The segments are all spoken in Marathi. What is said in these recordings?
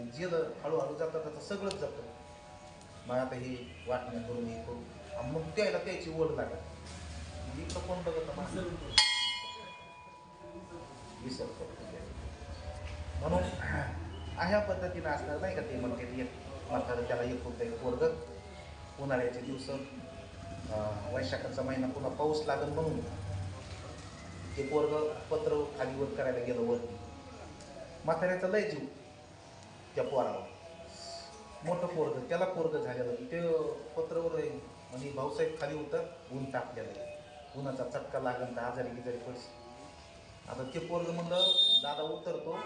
आणि गेलं हळूहळू जाता जाता सगळंच जातं. मग आता हे वाटण्या करून हे करू आणि मग त्याला त्याची ओढ लागत. इकडं कोण बघत विसर करतो. म्हणून अशा पद्धतीनं असणार नाही का ते म्हणते एक म्हातारं त्याला एक होतं एक पोरगं उन्हाळ्याचे दिवस वैशाखाचा महिना पुन्हा पाऊस लागल म्हणून ते पोरगं पत्र खाली वर करायला गेलं वरती. म्हाताऱ्याचा लय जीव त्या पोराला, मोठं पोरगं त्याला पोरगं झालेलं ते पत्रवर म्हणजे भाऊसाहेब खाली उतर ऊन तापलेलं आहे, उन्हाचा चटका लागन तर आजारी गिजारी पडस. आता ते पोरगं म्हणलं दादा उतरतो,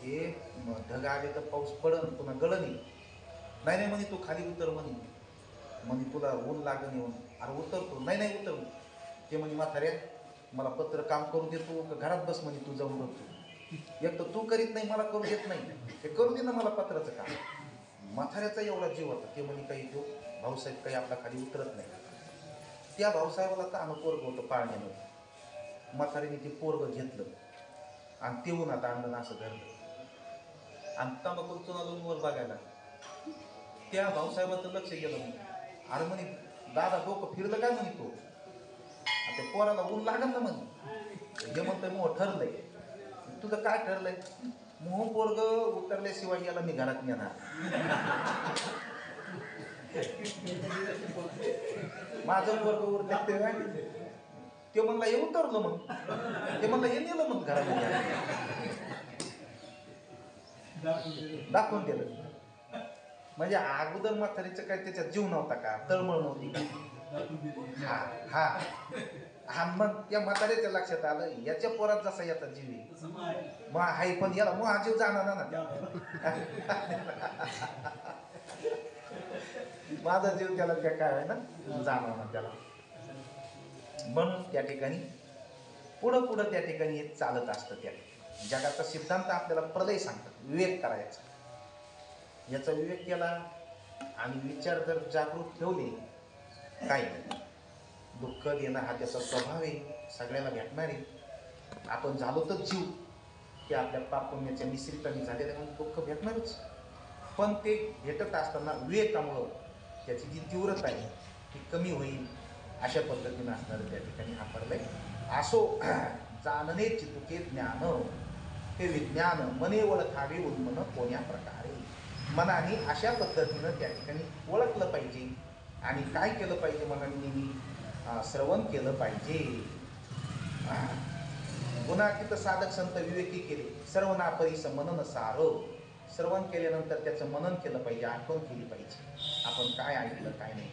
हे ढग आले तर पाऊस पडन पुन्हा गळण. नाही नाही म्हणे तू खाली उतर म्हणे तुला ऊन लागण येऊन. अरे उतरतो, नाही नाही उतर. ते म्हणे म्हाताऱ्या मला पत्र काम करू देतो का घरात बस म्हणे तू जाऊन बघतो. एक तर तू करीत नाही मला करू देत नाही, ते करू दे ना मला पत्राचं काम. म्हाताऱ्याचा एवढा जीव होता. ते म्हणे काही तो भाऊसाहेब काही आपला खाली उतरत नाही. त्या भाऊसाहेबाला तर आम्ही पोरगं होतं पाळण्यामध्ये. म्हातारीने ते पोरगं घेतलं आणि ते उन्हात आणलं असं धरलं आणि तंबाखू चुनालून वर बघायला. त्या भाऊसाहेबाचं लक्ष गेलं म्हणे. अरे म्हणे दादा डोकं फिरलं काय म्हणे तो, त्या पोराला ऊन लागल ना म्हणे. हे म्हणतोय मग ठरलंय. तुझं काय ठरलंय? मोह पोरग उतरल्याशिवाय याला मी घरात नेणार. माझं पोरग उरलं ते म्हणला हे उतरलं मग, ते म्हणलं हे नेलं मग घरामध्ये दाखवून दिलं. म्हणजे अगोदर म्हातारीचं काय त्याच्यात जीव नव्हता का, तळमळ नव्हती का? हा हा हा मग त्या म्हाताऱ्याच्या लक्षात आलं याच्या पोरात जसा याचा जीव आहे मग हाय, पण याला मग हा जीव जाणार ना. माझा जीव त्याला त्या काय आहे ना जाणार ना त्याला. म्हणून त्या ठिकाणी पुढं त्या ठिकाणी हे चालत असतं. त्या जगाचा सिद्धांत आपल्याला प्रलय सांगतात, विवेक करायचा. याचा विवेक केला आणि विचार जर जागृत ठेवले, काय दुःख देणं हा त्याचा स्वभाव आहे, सगळ्याला भेटणार आहे. आपण झालो तर जीव की आपल्या पाप पुण्याच्या मिश्रितांनी झालेल्या दुःख भेटणारच. पण ते भेटत असताना विवेकामुळं त्याची जी तीव्रता आहे ती कमी होईल, अशा पद्धतीनं असणारं त्या ठिकाणी हा परलय. असो जाणणे चितुके ज्ञान हे विज्ञान मने ओळखावे उन्मन कोण्या प्रकारे. मनाने अशा पद्धतीनं त्या ठिकाणी ओळखलं पाहिजे. आणि काय केलं पाहिजे? मनाने नेहमी श्रवण केलं पाहिजे. गुणातीत साधक संत विवेकी केले सर्वनापरीस मनन सार. श्रवण केल्यानंतर त्याचं मनन केलं पाहिजे, आठवण केली पाहिजे आपण काय ऐकलं काय नाही.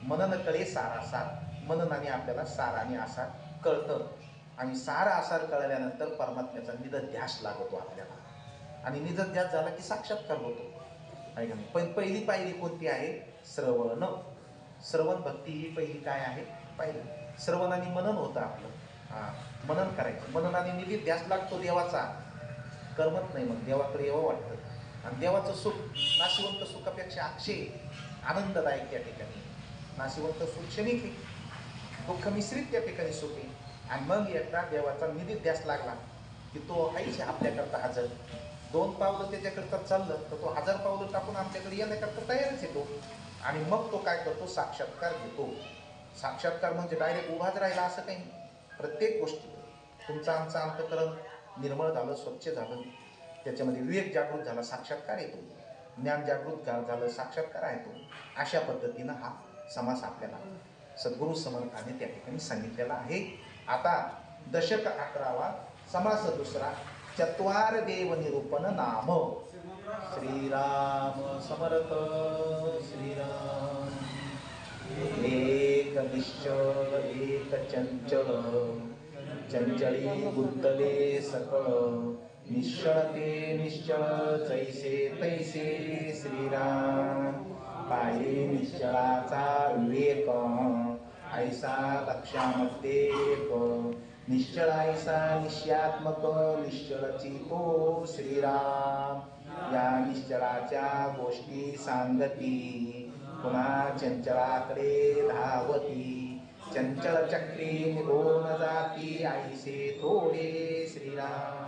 मनन कळे सारासार. मननाने आपल्याला साराने आसार कळतं आणि सारा आसार कळल्यानंतर परमात्म्याचा निधध्यास लागतो आपल्याला. आणि निधध्यास झाला की साक्षात्कार होतो, आहे का नाही. पण पहिली पायरी कोणती आहे? श्रवण. श्रवण भक्ती ही पहिली काय आहे? पायरी. श्रवणाने मनन होतं आपलं. मनन करायचं. मननाने निधीध्यास लागतो देवाचा. करमत नाही मग देवाकडे यावं वाटतं. आणि देवाचं सुख नाशिवंत सुखापेक्षा अक्षय आनंददायक त्या ठिकाणी. नाशिवंत सुख क्षणिक आहे, दुःख मिश्रित त्या ठिकाणी सुख आहे. आणि मग एकदा देवाचा निधीध्यास लागला की तो आहेच आपल्याकरता हजर. 2 पावलं त्याच्याकरता चाललं तर तो 1000 पावलं टाकून आपल्याकडे येण्याकरता तयारच येतो. आणि मग तो काय करतो? साक्षात्कार घेतो. साक्षात्कार म्हणजे डायरेक्ट उभाच राहिला असं काही. प्रत्येक गोष्टी तुमचं आमचं अंतःकरण निर्मळ झालं, स्वच्छ झालं, त्याच्यामध्ये विवेक जागृत झाला, साक्षात्कार येतो. ज्ञान जागृत झालं, साक्षात्कार येतो. अशा पद्धतीनं हा समास आपल्याला सद्गुरू समर्थाने त्या ठिकाणी सांगितलेला आहे. आता दशक 11वा समास दुसरा. चत्वार देव निरूपण नाम. श्रीराम समर्थ. श्रीराम. एक निश्चल एक चंचल, चंचली गुंतले सकळ. निश्चळ ते निश्चळ जैसे तैसे. श्रीराम. पायी निश्चळाचा विवेक, ऐसा लक्षामध्ये एक. निश्चळ ऐसा निश्चयात्मक, निश्चळची तो श्रीराम. या निश्चळाच्या गोष्टी सांगती, पुन्हा चंचळाकडे धावती. चंचल चक्री निघून जाती, ऐसे थोडे श्रीराम.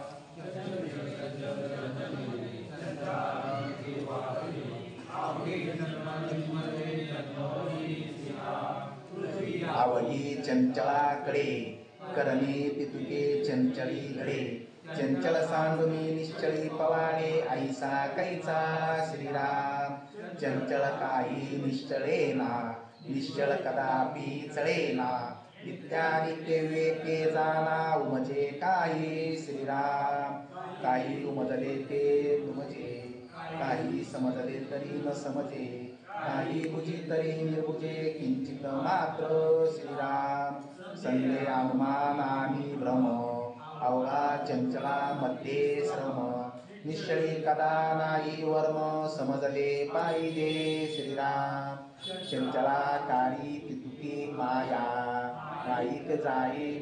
चंचलाकडे करणे तितुके चंचली घडे चंचल सांगुनी निश्चळी पवाडे ऐसा कैचा श्रीराम चंचल काही निश्चळेना निश्चळ कदापि चळेना नित्यानित्य विवेके जाना उमजे काही श्रीराम काही उमजले ते नुमजे काही समजले तरी न समजे काही बुझी तरी निर्बुजे किंचित मात्र श्रीराम संदेह अनुमान आणि भ्रम अवघा चंचला मध्ये श्रम निश्चळी कदा नाही वर्म समजले पाहिजे श्रीराम चंचला कारी तितुकी माया नाईक जाई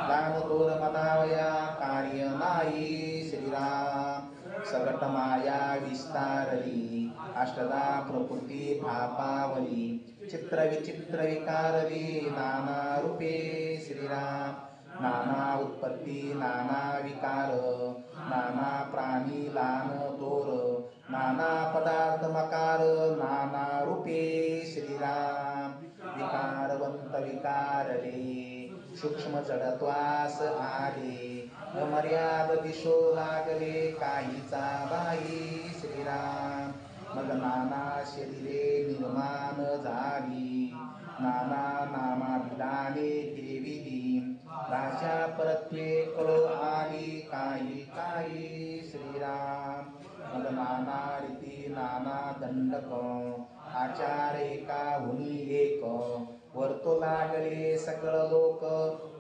दान तोर मनावया कार्य नाही श्रीराम सकट माया विस्तारली अष्टदा प्रकृती भापावली चित्र विचित्र विकारली नाना रूपे श्रीराम नाना उत्पत्ती नाना विकार नाना प्राणी लान तोर नाना पदार्थ मकार नाना रूपे श्रीराम विकारवंत विकारले सूक्ष्म जडत्वास आले अमर्याद दिशो लागले काहीचा बाई श्रीराम मग नाना शरीरे निर्माण झाली नाना नामाभिधाने देविली राजा परत्वे कळ आली काही काही श्रीराम मग नाना रीती नाना दंडक आचार एका हुनी एक वर्तो लागले सकळ लोक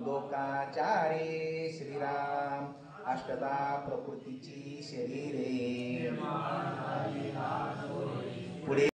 लोकाचारे श्रीराम अष्टदा प्रकृतीची शरीरे पुढे